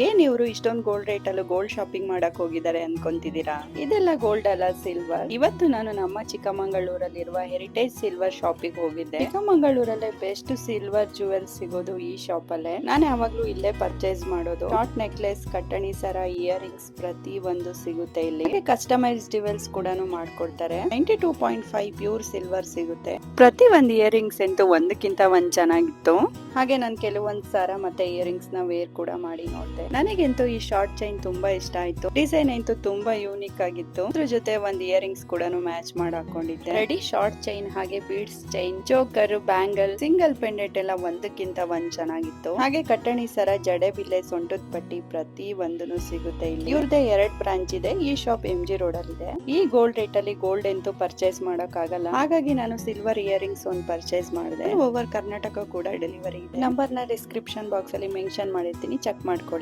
ಏನ್ ಇವ್ರು ಇಷ್ಟೊಂದು ಗೋಲ್ಡ್ ರೇಟ್ ಅಲ್ಲೂ ಗೋಲ್ಡ್ ಶಾಪಿಂಗ್ ಮಾಡಕ್ ಹೋಗಿದ್ದಾರೆ ಅನ್ಕೊಂತಿದೀರಾ? ಇದೆಲ್ಲ ಗೋಲ್ಡ್ ಅಲ್ಲ, ಸಿಲ್ವರ್. ಇವತ್ತು ನಾನು ನಮ್ಮ ಚಿಕ್ಕಮಂಗಳೂರಲ್ಲಿರುವ ಹೆರಿಟೇಜ್ ಸಿಲ್ವರ್ ಶಾಪಿಗೆ ಹೋಗಿದ್ದೆ. ಚಿಕ್ಕಮಂಗಳೂರಲ್ಲೇ ಬೆಸ್ಟ್ ಸಿಲ್ವರ್ ಜುವೆಲ್ಸ್ ಸಿಗೋದು ಈ ಶಾಪ್ ಅಲ್ಲೇ. ನಾನು ಯಾವಾಗ್ಲೂ ಇಲ್ಲೇ ಪರ್ಚೇಸ್ ಮಾಡೋದು. ಶಾರ್ಟ್ ನೆಕ್ಲೆಸ್, ಕಟ್ಟಣಿ ಸರ, ಇಯರಿಂಗ್ಸ್ ಪ್ರತಿ ಒಂದು ಸಿಗುತ್ತೆ ಇಲ್ಲಿ. ಕಸ್ಟಮೈಸ್ ಜುವೆಲ್ಸ್ ಕೂಡ ಮಾಡ್ಕೊಡ್ತಾರೆ. 92.5 ಪ್ಯೂರ್ ಸಿಲ್ವರ್ ಸಿಗುತ್ತೆ. ಪ್ರತಿ ಒಂದು ಇಯರಿಂಗ್ಸ್ ಅಂತೂ ಒಂದಕ್ಕಿಂತ ಒಂದ್ ಚೆನ್ನಾಗಿತ್ತು. ಹಾಗೆ ನಾನು ಕೆಲವೊಂದ್ ಸರ ಮತ್ತೆ ಇಯರಿಂಗ್ಸ್ ನ ವೇರ್ ಕೂಡ ಮಾಡಿ ನೋಡ್ದೆ. ನನಗಂತೂ ಈ ಶಾರ್ಟ್ ಚೈನ್ ತುಂಬಾ ಇಷ್ಟ ಆಯ್ತು. ಡಿಸೈನ್ ಅಂತೂ ತುಂಬಾ ಯೂನಿಕ್ ಆಗಿತ್ತು. ಅದ್ರ ಜೊತೆ ಒಂದ್ ಇಯರಿಂಗ್ಸ್ ಕೂಡ ಮ್ಯಾಚ್ ಮಾಡಿ ಹಾಕೊಂಡಿದ್ದೆ. ರೆಡಿ ಶಾರ್ಟ್ ಚೈನ್, ಹಾಗೆ beads chain, choker, bangle, single pendant ಎಲ್ಲ ಒಂದಕ್ಕಿಂತ ಒಂದ್ ಚೆನ್ನಾಗಿತ್ತು. ಹಾಗೆ ಕಟ್ಟಣಿ ಸರ, ಜಡೆ ಬಿಲ್ಲೆ, ಸೊಂಟದ ಪಟ್ಟಿ ಪ್ರತಿ ಒಂದನು ಸಿಗುತ್ತೆ ಇಲ್ಲಿ. ಇವ್ರದೇ 2 ಬ್ರಾಂಚ್ ಇದೆ. ಈ ಶಾಪ್ MG ರೋಡ್ ಅಲ್ಲಿ ಇದೆ. ಈ ಗೋಲ್ಡ್ ರೇಟ್ ಅಲ್ಲಿ ಗೋಲ್ಡ್ ಅಂತೂ ಪರ್ಚೇಸ್ ಮಾಡಕ್ ಆಗಲ್ಲ. ಹಾಗಾಗಿ ನಾನು ಸಿಲ್ವರ್ ಇಯರಿಂಗ್ಸ್ ಒಂದು ಪರ್ಚೇಸ್ ಮಾಡಿದೆ. ಓವರ್ ಕರ್ನಾಟಕ ಕೂಡ ಡೆಲಿವರಿ ಇದೆ. ನಂಬರ್ ನ ಡಿಸ್ಕ್ರಿಪ್ಷನ್ ಬಾಕ್ಸ್ ಅಲ್ಲಿ ಮೆನ್ಷನ್ ಮಾಡಿರ್ತೀನಿ, ಚೆಕ್ ಮಾಡ್ಕೊಳ್ಳಿ.